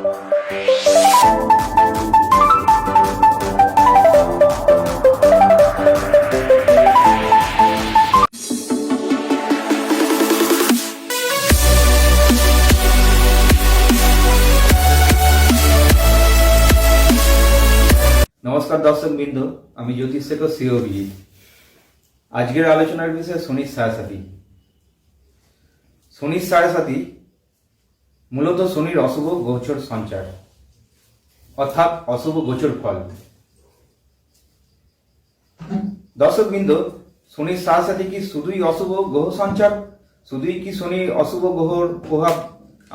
নমস্কার দর্শক বৃন্দ, আমি জ্যোতিষ শেখর সিওবি। আজকের আলোচনার বিষয় শনির ছায়াসাথী। শনির ছায়াসাথী মূলত শনির অশুভ গোচর সঞ্চার, অর্থাৎ অশুভ গোচর ফল। দর্শক বৃন্দ, শনির ছায়াসাথী কি শুধুই অশুভ গ্রহ সঞ্চার, শুধুই কি শনির অশুভ গ্রহর প্রভাব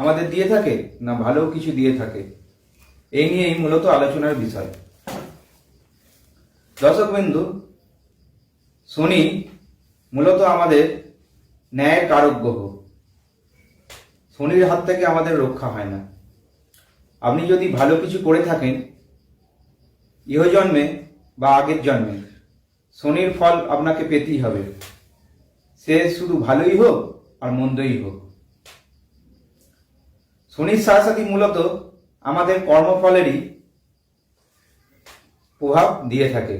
আমাদের দিয়ে থাকে, না ভালো কিছু দিয়ে থাকে? এই নিয়েই মূলত আলোচনার বিষয়। দর্শক বিন্দু, শনি মূলত আমাদের ন্যায়ের কারক গ্রহ। শনির হাত থেকে আমাদের রক্ষা হয় না। আপনি যদি ভালো কিছু করে থাকেন ইহজন্মে বা আগের জন্মে, শনির ফল আপনাকে পেতেই হবে, সে শুধু ভালোই হোক আর মন্দই হোক। শনির ছায়াসাথী মূলত আমাদের কর্মফলেরই প্রভাব দিয়ে থাকে।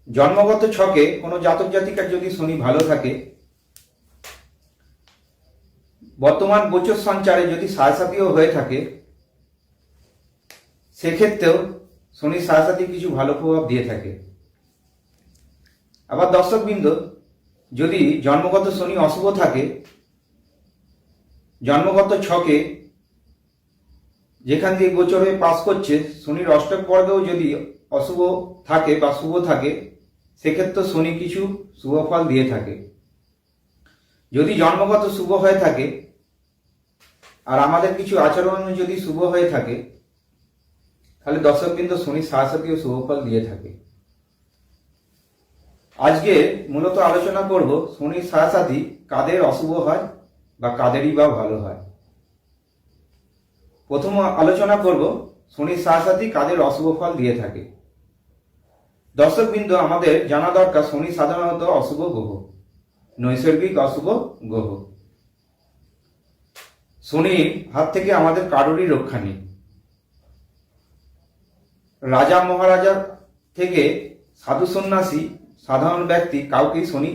জন্মগত ছকে কোনো জাতক জাতিকার যদি শনি ভালো থাকে, বর্তমান গোচর সঞ্চারে যদি ছায়াসাথীও হয়ে থাকে, সেক্ষেত্রেও শনির ছায়াসাথী কিছু ভালো প্রভাব দিয়ে থাকে। আবার দর্শকবৃন্দ, যদি জন্মগত শনি অশুভ থাকে, জন্মগত ছকে যেখান দিয়ে গোচর হয়ে পাস করছে, শনির অষ্টক বর্গেও যদি অশুভ থাকে বা শুভ থাকে, সেক্ষেত্রে শনি কিছু শুভ ফল দিয়ে থাকে। যদি জন্মগত শুভ হয়ে থাকে আর আমাদের কিছু আচরণ যদি শুভ হয়ে থাকে, তাহলে দর্শকবৃন্দ শনির ছায়াসাথীও শুভ ফল দিয়ে থাকে। আজকে মূলত আলোচনা করব শনির ছায়াসাথী কাদের অশুভ হয় বা কাদেরই বা ভালো হয়। প্রথম আলোচনা করব শনির ছায়াসাথী কাদের অশুভ ফল দিয়ে থাকে। দর্শকবৃন্দ, আমাদের জানা দরকার শনি সাধারণত অশুভ গ্রহ, নৈসর্গিক অশুভ গ্রহ। শনির হাত থেকে আমাদের কারোরই রক্ষা নেই। রাজা মহারাজা থেকে সাধু সন্ন্যাসী সাধারণ ব্যক্তি কাউকেই শনি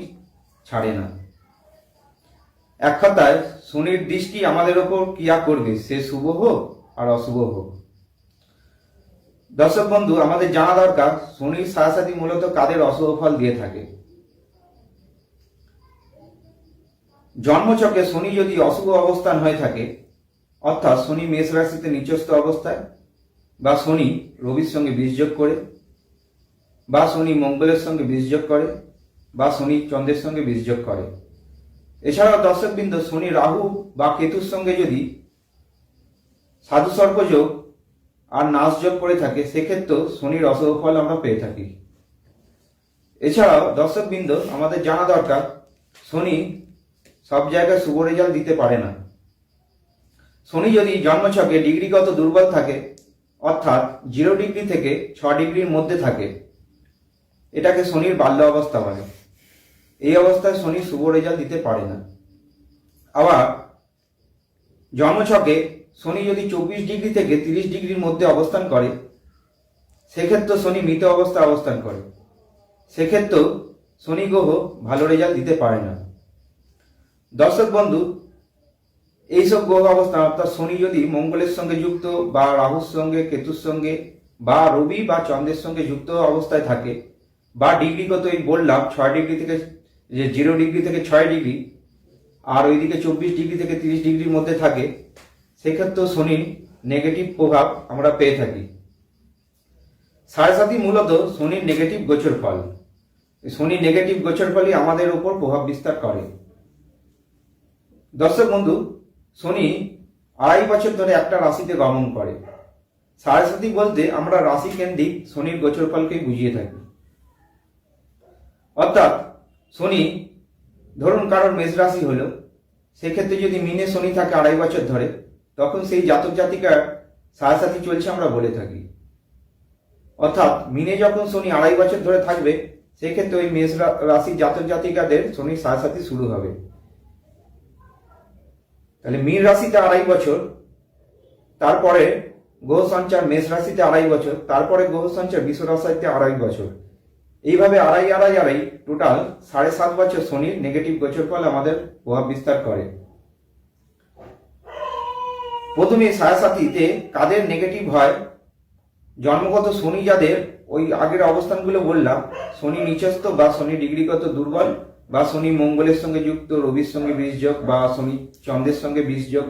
ছাড়ে না। এক কথায় শনির দৃষ্টি আমাদের ওপর ক্রিয়া করবে, সে শুভ হোক আর অশুভ হোক। দর্শক বন্ধু, আমাদের জানা দরকার শনির ছায়াসাথী মূলত কাদের অশুভ ফল দিয়ে থাকে। জন্মচক্রে শনি যদি অশুভ অবস্থান হয়ে থাকে, অর্থাৎ শনি মেষ রাশিতে নিচস্থ অবস্থায়, বা শনি রবির সঙ্গে বিষযোগ করে, বা শনি মঙ্গলের সঙ্গে বিষযোগ করে, বা শনি চন্দ্রের সঙ্গে বিষযোগ করে। এছাড়াও দর্শকবৃন্দ, শনি রাহু বা কেতুর সঙ্গে যদি সাধু সর্পযোগ আর নাশযোগ করে থাকে, সেক্ষেত্রেও শনির অশুভ ফল আমরা পেয়ে থাকি। এছাড়াও দর্শকবৃন্দ, আমাদের জানা দরকার শনি সব জায়গায় শুভ রেজাল্ট দিতে পারে না। শনি যদি জন্মছকে ডিগ্রিগত দুর্বল থাকে, অর্থাৎ 0 ডিগ্রি থেকে 6 ডিগ্রির মধ্যে থাকে, এটাকে শনির বাল্য অবস্থা বলে। এই অবস্থায় শনি শুভ রেজাল্ট দিতে পারে না। আবার জন্মছকে শনি যদি 24 ডিগ্রি থেকে 30 ডিগ্রির মধ্যে অবস্থান করে, সেক্ষেত্রে শনি মৃত অবস্থা অবস্থান করে, সেক্ষেত্রেও শনি গ্রহ ভালো রেজাল্ট দিতে পারে না। দর্শক বন্ধু, এইসব গ্রহ অবস্থান, অর্থাৎ শনি যদি মঙ্গলের সঙ্গে যুক্ত বা রাহুর সঙ্গে কেতুর সঙ্গে বা রবি বা চন্দ্রের সঙ্গে যুক্ত অবস্থায় থাকে, বা ডিগ্রিগত এই বললাম 6 ডিগ্রি থেকে 0 ডিগ্রি থেকে 6 ডিগ্রি, আর ওইদিকে 24 ডিগ্রি থেকে 30 ডিগ্রির মধ্যে থাকে, সেক্ষেত্রেও শনির নেগেটিভ প্রভাব আমরা পেয়ে থাকি। ছায়াসাথী মূলত শনির নেগেটিভ গোচর ফল। শনির নেগেটিভ গোচর ফলই আমাদের উপর প্রভাব বিস্তার করে। দর্শক বন্ধু, শনি 2.5 বছর ধরে একটা রাশিতে গমন করে। ছায়াসাথী বলতে আমরা রাশি কেন্দ্রিক শনির গোচর ফলকেই বুঝিয়ে থাকি। অর্থাৎ শনি ধরুন কারোর মেষ রাশি হলো, সেক্ষেত্রে যদি মিনে শনি থাকে 2.5 বছর ধরে, তখন সেই জাতক জাতিকার ছায়াসাথী চলছে আমরা বলে থাকি। অর্থাৎ মিনে যখন শনি 2.5 বছর ধরে থাকবে, সেক্ষেত্রে ওই মেষ রাশি জাতক জাতিকাদের শনির ছায়াসাথী শুরু হবে। তাহলে মীন রাশিতে 2.5 বছর, তারপরে গ্রহ সঞ্চার মেষ রাশিতে 2.5 বছর, তারপরে গ্রহ সঞ্চার বৃষ রাশিতে 2.5 বছর। এইভাবে আড়াই আড়াই আড়াই টোটাল 7.5 বছর শনির নেগেটিভ গোচর ফল আমাদের প্রভাব বিস্তার করে। প্রথমে সাড়ে কাদের নেগেটিভ হয়, জন্মগত শনি যাদের, ওই আগের অবস্থানগুলো বললাম, শনি নিচস্থ বা শনি ডিগ্রিগত দুর্বল, বা শনি মঙ্গলের সঙ্গে যুক্ত, রবির সঙ্গে বীজযোগ, বা শনি চন্দ্রের সঙ্গে বীজযোগ,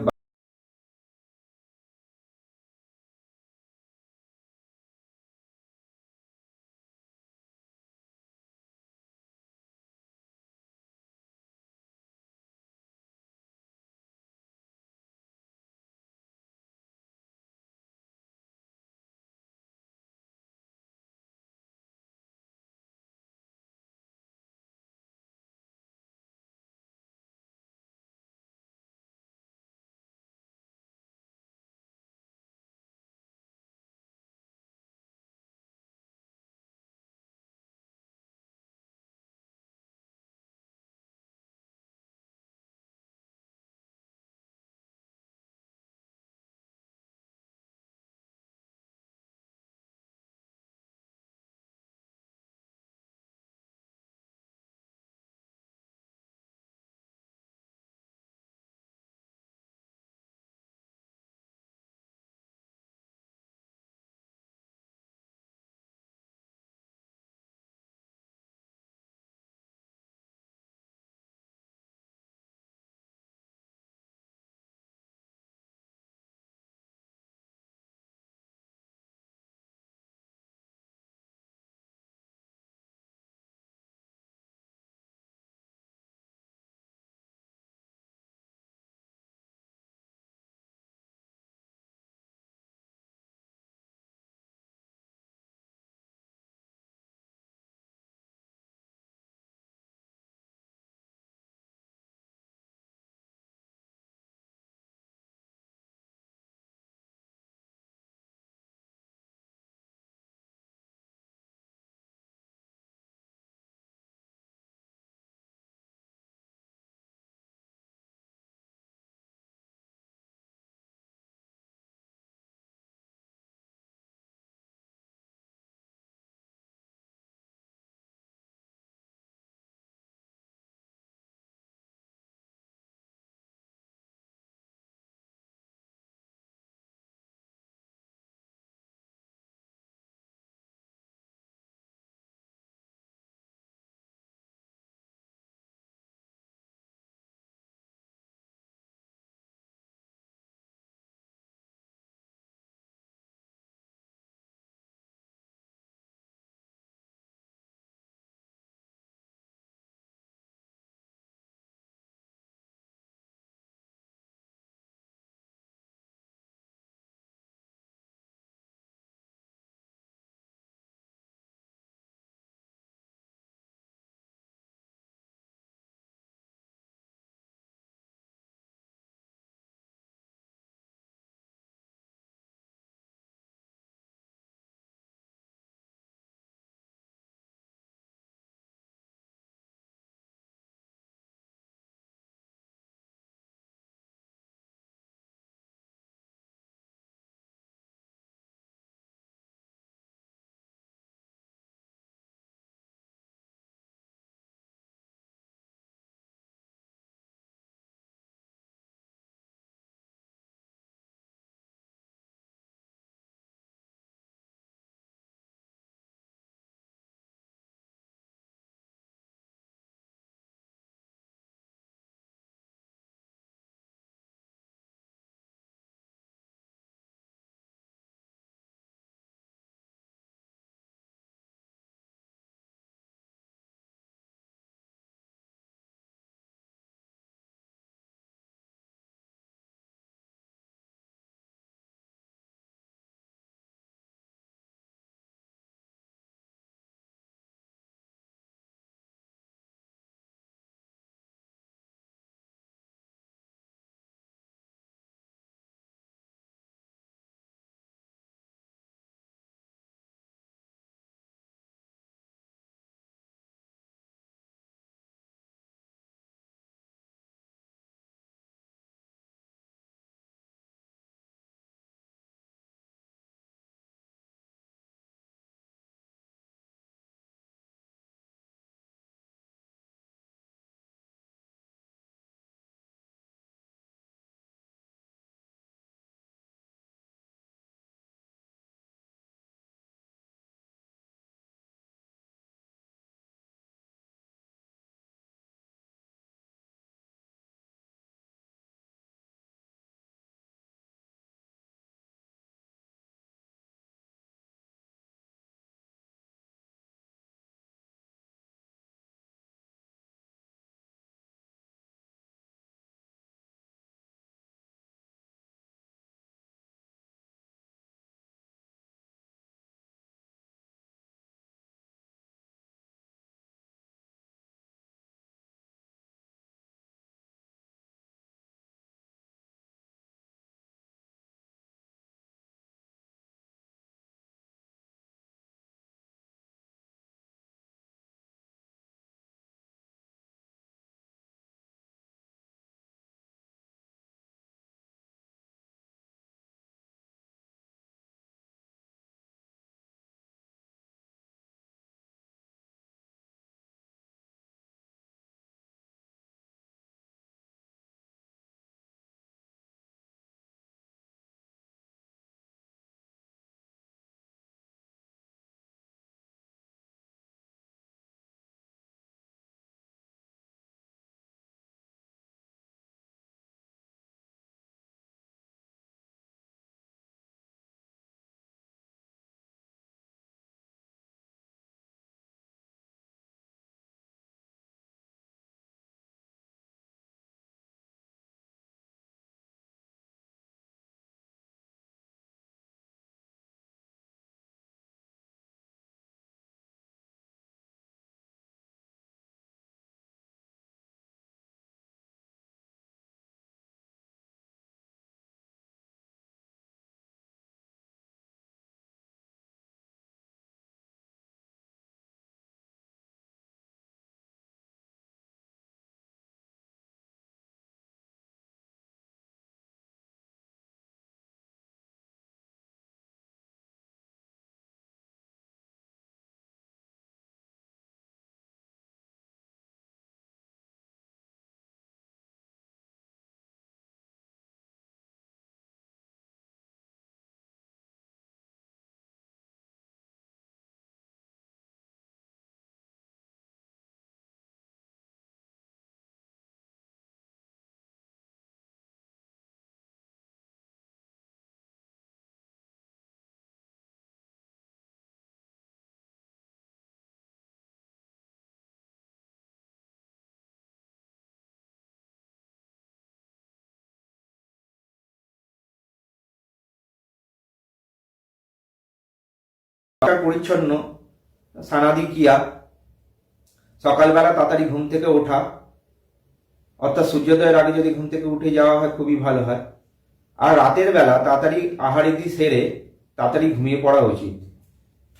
পরিচ্ছন্ন, স্নানাদি ক্রিয়া, সকালবেলা তাড়াতাড়ি ঘুম থেকে ওঠা, অর্থাৎ সূর্যোদয়ের আগে যদি ঘুম থেকে উঠে যাওয়া হয় খুবই ভালো হয়। আর রাতের বেলা তাড়াতাড়ি আহার ইতি সেরে তাড়াতাড়ি ঘুমিয়ে পড়া উচিত।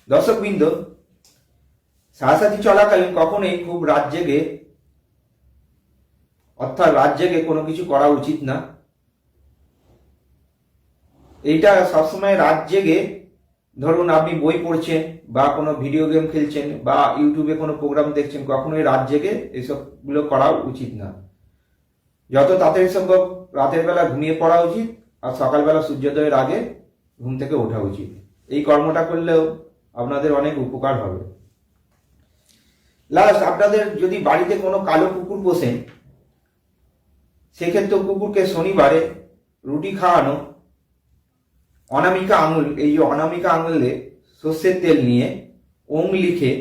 দর্শকবৃন্দ, সাড়ে চলাকালীন কখনোই খুব রাত জেগে, অর্থাৎ রাত জেগে কোনো কিছু করা উচিত না। এইটা সবসময় রাত জেগে, ধরুন আপনি বই পড়ছেন বা কোনো ভিডিও গেম খেলছেন বা ইউটিউবে কোনো প্রোগ্রাম দেখছেন, কখনোই রাত জেগে এসবগুলো করা উচিত না। যত তাড়াতাড়ি সম্ভব রাতের বেলা ঘুমিয়ে পড়া উচিত আর সকালবেলা সূর্যোদয়ের আগে ঘুম থেকে ওঠা উচিত। এই কর্মটা করলেও আপনাদের অনেক উপকার হবে। লাস্ট, আপনাদের যদি বাড়িতে কোনো কালো কুকুর পোষেন, সেক্ষেত্রে কুকুরকে শনিবারে রুটি খাওয়ানো, অনামিকা আঙুল, এই যে অনামিকা আঙুলে সর্ষের তেল নিয়ে ওং লিখে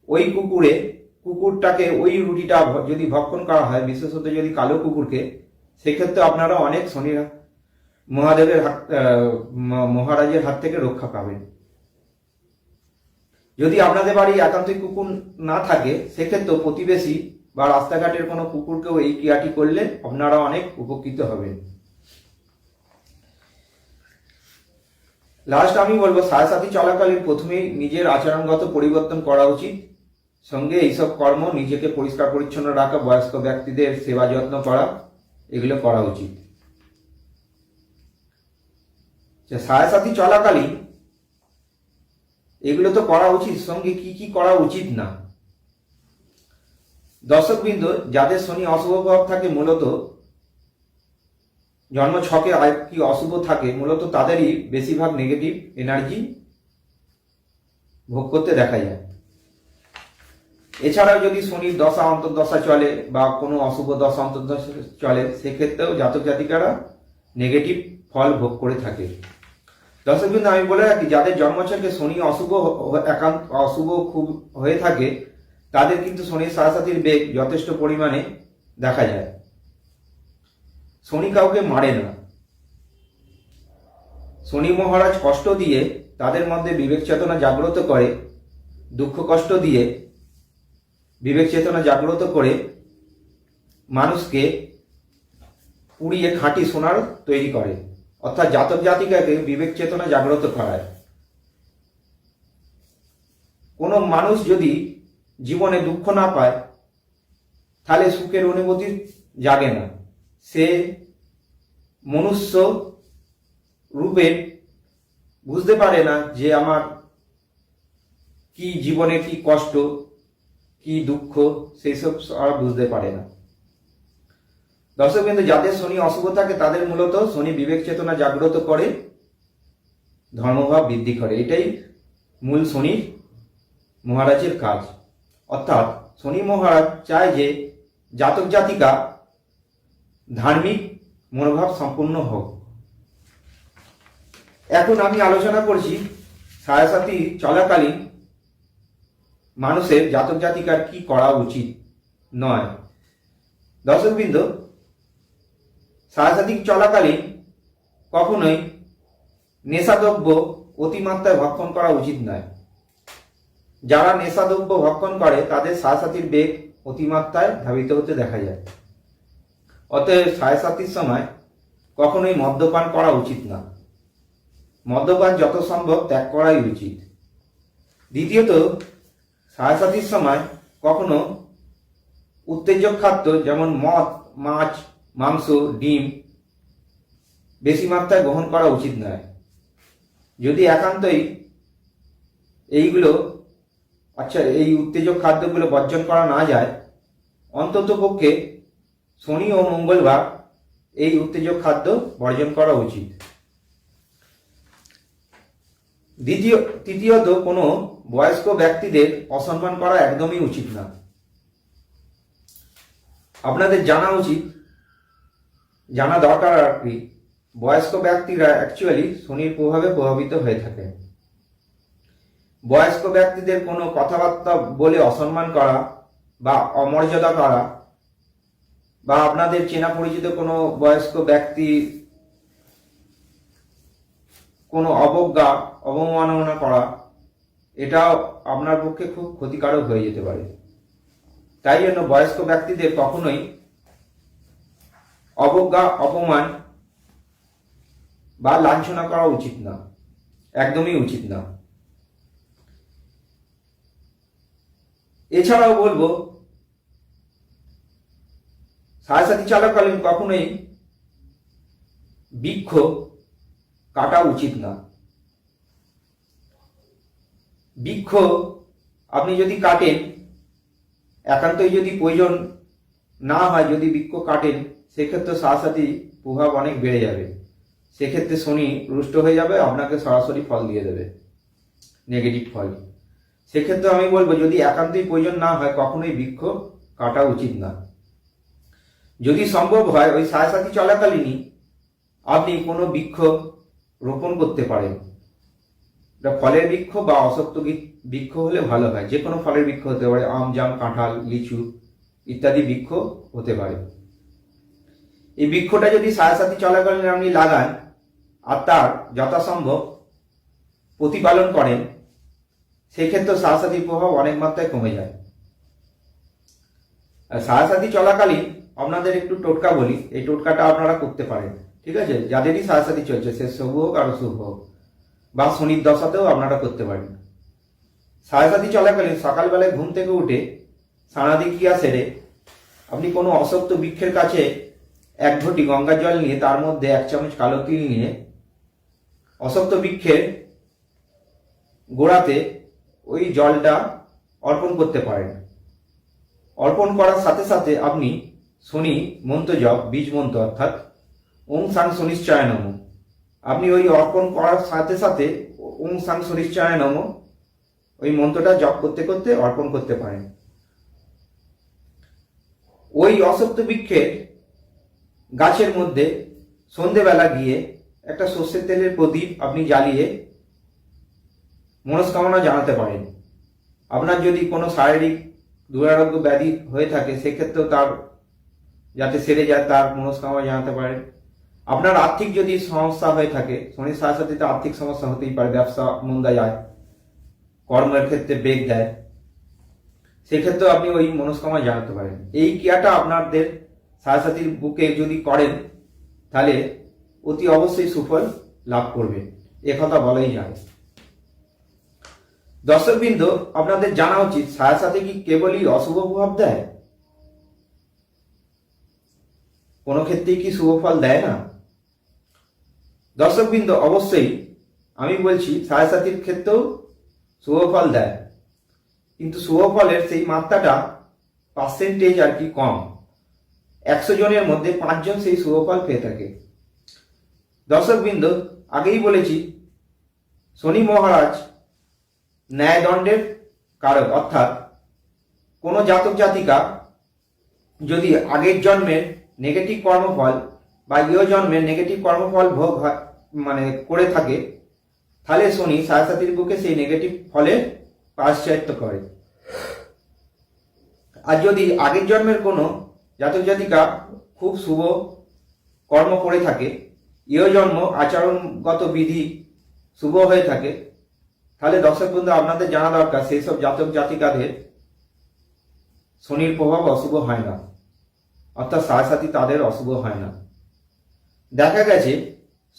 ওই কুকুরটাকে ওই রুটিটা যদি ভক্ষণ করা হয়, বিশেষত যদি কালো কুকুরকে, সেক্ষেত্রে আপনারা অনেক শনি মহারাজের হাত থেকে রক্ষা পাবেন। যদি আপনাদের বাড়ি একান্তই কুকুর না থাকে, সেক্ষেত্রে প্রতিবেশী বা রাস্তাঘাটের কোনো কুকুরকেও এই ক্রিয়াটি করলে আপনারা অনেক উপকৃত হবেন। লাস্ট আমি বলবো, সাড়ে চলাকালীন প্রথমেই নিজের আচরণগত পরিবর্তন করা উচিত। সঙ্গে এইসব কর্ম, নিজেকে পরিষ্কার পরিচ্ছন্ন রাখা, বয়স্ক ব্যক্তিদের সেবা যত্ন করা, এগুলো করা উচিত। সাড়ে চলাকালীন এগুলো তো করা উচিত, সঙ্গে কি কি করা উচিত না। দর্শকবৃন্দ, যাদের শনি অশুভ প্রভাব থাকে, মূলত জন্ম ছকে আর কি অশুভ থাকে, মূলত তাদেরই বেশিরভাগ নেগেটিভ এনার্জি ভোগ করতে দেখা যায়। এছাড়াও যদি শনির দশা অন্তর্দশা চলে বা কোনো অশুভ দশা অন্তর্দশা চলে, সেক্ষেত্রেও জাতক জাতিকারা নেগেটিভ ফল ভোগ করে থাকে। দর্শকবৃন্দ, আমি বলে রাখি, যাদের জন্মছকে শনি অশুভ খুব হয়ে থাকে, তাদের কিন্তু শনির সাড়ে বেগ যথেষ্ট পরিমাণে দেখা যায়। শনি কাউকে মারে না। শনি মহারাজ কষ্ট দিয়ে তাদের মধ্যে বিবেক চেতনা জাগ্রত করে, দুঃখ কষ্ট দিয়ে বিবেক চেতনা জাগ্রত করে মানুষকে পুড়িয়ে খাঁটি সোনার তৈরি করে, অর্থাৎ জাতক জাতিকাকে বিবেক চেতনা জাগ্রত করায়। কোনো মানুষ যদি জীবনে দুঃখ না পায়, তাহলে সুখের অনুভূতি জাগে না। সে মনুষ্য রূপে বুঝতে পারে না যে আমার কি জীবনে কি কষ্ট, কি দুঃখ, সেই সব বুঝতে পারে না। দর্শকবৃন্দ, যাদের শনি অশুভ থাকে, তাদের মূলত শনি বিবেক চেতনা জাগ্রত করে, ধর্মভাব বৃদ্ধি করে। এটাই মূল শনি মহারাজের কাজ। অর্থাৎ শনি মহারাজ চায় যে জাতক জাতিকা ধার্মিক মনোভাব সম্পূর্ণ হোক। এখন আমি আলোচনা করছি সাড়ে চলাকালীন মানুষের, জাতক জাতিকার কি করা উচিত নয়। দর্শকবৃন্দ, সাড়ে চলাকালীন কখনোই নেশাদ্রব্য অতিমাত্রায় ভক্ষণ করা উচিত নয়। যারা নেশাদ্রব্য ভক্ষণ করে, তাদের সাড়ে বেগ অতিমাত্রায় ধাবিত হতে দেখা যায়। অতএব সাড়ে সময় কখনোই মদ্যপান করা উচিত না। মদ্যপান যত সম্ভব ত্যাগ করাই উচিত। দ্বিতীয়ত, সাড়ে সময় কখনো উত্তেজক খাদ্য যেমন মদ, মাছ, মাংস, ডিম বেশি মাত্রায় গ্রহণ করা উচিত নয়। যদি একান্তই এই উত্তেজক খাদ্যগুলো বর্জন করা না যায়, অন্তত পক্ষে শনি ও মঙ্গলবার এই উত্তেজক খাদ্য বর্জন করা উচিত। তৃতীয়ত, কোনো বয়স্ক ব্যক্তিদের অসম্মান করা একদমই উচিত না। আপনাদের জানা দরকার আর কি, বয়স্ক ব্যক্তিরা অ্যাকচুয়ালি শনির প্রভাবে প্রভাবিত হয়ে থাকে। বয়স্ক ব্যক্তিদের কোনো কথাবার্তা বলে অসম্মান করা বা অমর্যাদা করা, বা আপনাদের চেনা পরিচিত কোনো বয়স্ক ব্যক্তি কোনো অবজ্ঞা, অবমাননা করা, এটাও আপনার পক্ষে খুব ক্ষতিকারক হয়ে যেতে পারে। তাই জন্য বয়স্ক ব্যক্তিদের কখনোই অবজ্ঞা, অপমান বা লাঞ্ছনা করা উচিত না, একদমই উচিত না। এছাড়াও বলবো, সাড়ে চলাকালীন কখনোই বৃক্ষ কাটা উচিত না। বৃক্ষ আপনি যদি কাটেন, একান্তই যদি প্রয়োজন না হয়, যদি বৃক্ষ কাটেন, সেক্ষেত্রে সাথী প্রভাব অনেক বেড়ে যাবে। সেক্ষেত্রে শনি রুষ্ট হয়ে যাবে, আপনাকে সরাসরি ফল দিয়ে দেবে, নেগেটিভ ফল। সেক্ষেত্রে আমি বলবো, যদি একান্তই প্রয়োজন না হয়, কখনোই বৃক্ষ কাটা উচিত না। যদি সম্ভব হয়, ওই সাথী চলাকালীনই আপনি কোনো বৃক্ষ রোপণ করতে পারেন। ফলের বৃক্ষ বা অশ্বত্থ বৃক্ষ হলে ভালো হয়। যে কোনো ফলের বৃক্ষ হতে পারে, আম, জাম, কাঁঠাল, লিচু ইত্যাদি বৃক্ষ হতে পারে। এই বৃক্ষটা যদি সাথী চলাকালীন আপনি লাগান আর তার যথাসম্ভব প্রতিপালন করেন, সেক্ষেত্রে সাথীর প্রভাব অনেক মাত্রায় কমে যায়। আর সাথী চলাকালীন আপনাদের একটু টোটকা বলি, এই টোটকাটা আপনারা করতে পারেন, ঠিক আছে? যাদেরই সাথী চলছে, সে শুভ হোক আর অশুভ হোক, বা শনির দশাতেও আপনারা করতে পারেন। সাথী চলাকালীন সকালবেলায় ঘুম থেকে উঠে স্নানাদি ক্রিয়া সেরে আপনি কোনো অশ্বত্থ বৃক্ষের কাছে এক ঘটি গঙ্গা জল নিয়ে তার মধ্যে 1 চামচ কালো তিল নিয়ে অশ্বত্থ বৃক্ষের গোড়াতে ওই জলটা অর্পণ করতে পারেন। অর্পণ করার সাথে সাথে আপনি শনি মন্ত্র জপ, বীজ মন্ত্র, অর্থাৎ ওম সাং শনিশ্চয় নমঃ, আপনি ওই অর্পণ করার সাথে সাথে ওম সাং শনিশ্চয় নমঃ ওই মন্ত্রটা জপ করতে করতে অর্পণ করতে পারেন। ওই অশ্বত্থ বৃক্ষের গাছের মধ্যে সন্ধেবেলা গিয়ে একটা সর্ষের তেলের প্রদীপ আপনি জ্বালিয়ে মনস্কামনা জানাতে পারেন। আপনার যদি কোনো শারীরিক দুরারোগ্য ব্যাধি হয়ে থাকে, সেক্ষেত্রেও তার যাতে সেরে যায় তার মনস্কামনা জানাতে পারেন। আপনার আর্থিক যদি সমস্যা হয়ে থাকে, শনির সাথে আর্থিক সমস্যা হতেই পারে, ব্যবসা মন্দা যায়, কর্মের ক্ষেত্রে বেগ দেয়, সেক্ষেত্রেও আপনি ওই মনস্কামনা জানাতে পারেন। এই ক্রিয়াটা আপনাদের সাথীর বুকে যদি করেন, তাহলে অতি অবশ্যই সুফল লাভ করবে, একথা বলাই যায়। দর্শকবৃন্দ, আপনাদের জানা উচিত, সাথে কি কেবলই অশুভ প্রভাব দেয়? কোনো ক্ষেত্রেই কি শুভ ফল দেয় না? দর্শকবৃন্দ, অবশ্যই আমি বলছি সাথীর ক্ষেত্রেও শুভ ফল দেয়, কিন্তু শুভ ফলের সেই মাত্রাটা পার্সেন্টেজ আর কি কম। 100 জনের মধ্যে 5 জন সেই শুভ ফল পেয়ে থাকে। দর্শকবৃন্দ, আগেই বলেছি, শনি মহারাজ ন্যায়দণ্ডের কারক, অর্থাৎ কোনো জাতক জাতিকা যদি আগের জন্মের নেগেটিভ কর্মফল বা ইয় জন্মের নেগেটিভ কর্মফল ভোগ করে থাকে, তাহলে শনি সাথীর বুকে সেই নেগেটিভ ফলের প্রায়শ্চিত্ত করে। আর যদি আগের জন্মের কোনো জাতক জাতিকা খুব শুভ কর্ম করে থাকে, ইয় জন্ম আচরণগত বিধি শুভ হয়ে থাকে, তাহলে দর্শক বন্ধু, আপনাদের জানা দরকার, সেই সব জাতক জাতিকাদের শনির প্রভাব অশুভ হয় না, অর্থাৎ সাথী তাদের অশুভ হয় না। দেখা গেছে,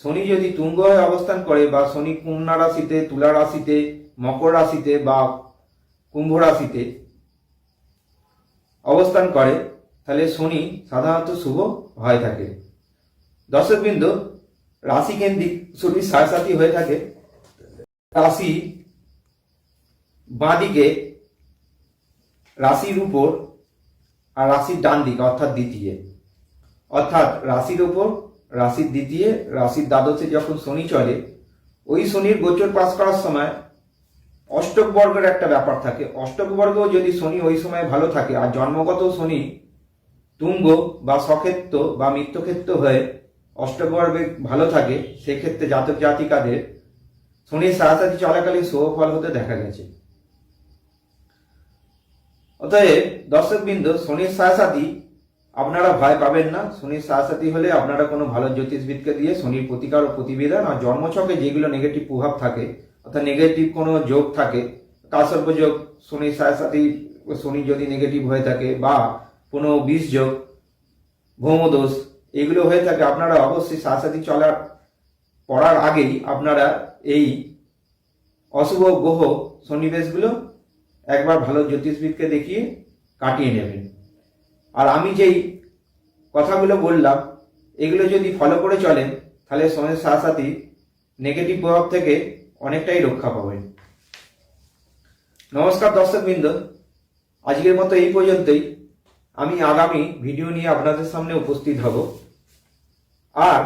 শনি যদি তুঙ্গ হয়ে অবস্থান করে, বা শনি কন্যা রাশিতে, তুলা রাশিতে, মকর রাশিতে বা কুম্ভ রাশিতে অবস্থান করে, তাহলে শনি সাধারণত শুভ হয়ে থাকে। দর্শকবৃন্দ, রাশি কেন্দ্রিক শনির সাথী হয়ে থাকে। রাশি বাঁদিকে, রাশির উপর আর রাশির ডান দিকে, অর্থাৎ দ্বিতীয়, অর্থাৎ রাশির উপর, রাশির দ্বিতীয়, রাশির দ্বাদশে যখন শনি চলে, ওই শনির গোচর পাস করার সময় অষ্টক বর্গের একটা ব্যাপার থাকে। অষ্টক বর্গ যদি শনি ওই সময় ভালো থাকে, আর জন্মগত শনি তুঙ্গ বা সক্ষেত্র বা মিত্রক্ষেত্র হয়ে অষ্টক বর্গে ভালো থাকে, সেক্ষেত্রে জাতক জাতিকাদের শনির সাথী চলাকালীন শুভ ফল হতে দেখা গেছে। অতএব দর্শকবৃন্দ, শনির সাথী আপনারা ভয় পাবেন না। শনির সাথী হলে আপনারা কোনো ভালো জ্যোতিষবিদকে দিয়ে শনির প্রতিকার ও প্রতিবিধান আর জন্মছকে যেগুলো নেগেটিভ প্রভাব থাকে, অর্থাৎ নেগেটিভ কোনো যোগ থাকে, তাৎসর্বযোগ, শনির সাথে সাথে শনি যদি নেগেটিভ হয়ে থাকে বা কোনো বিষযোগ, ভৌমদোষ এগুলো হয়ে থাকে, আপনারা অবশ্যই সাথে পড়ার আগেই আপনারা এই অশুভ গ্রহ সন্নিবেশগুলো একবার ভালো জ্যোতিষবিদকে দেখিয়ে কাটিয়ে নেবেন। আর আমি যেই কথাগুলো বললাম এগুলো যদি ফলো করে চলেন তাহলে শনির সাথে নেগেটিভ প্রভাব থেকে অনেকটাই রক্ষা পাবেন। নমস্কার দর্শকবৃন্দ, আজকের মতো এই পর্যন্তই। আমি আগামী ভিডিও নিয়ে আপনাদের সামনে উপস্থিত হব। আর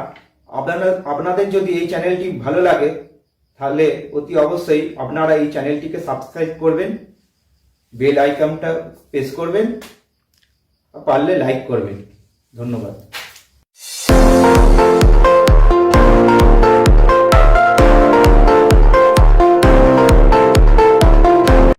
আপনাদের যদি এই চ্যানেলটি ভালো লাগে তাহলে অতি অবশ্যই আপনারা এই চ্যানেলটিকে সাবস্ক্রাইব করবেন, বেল আইকনটা প্রেস করবেন, পারলে লাইক করবেন। ধন্যবাদ।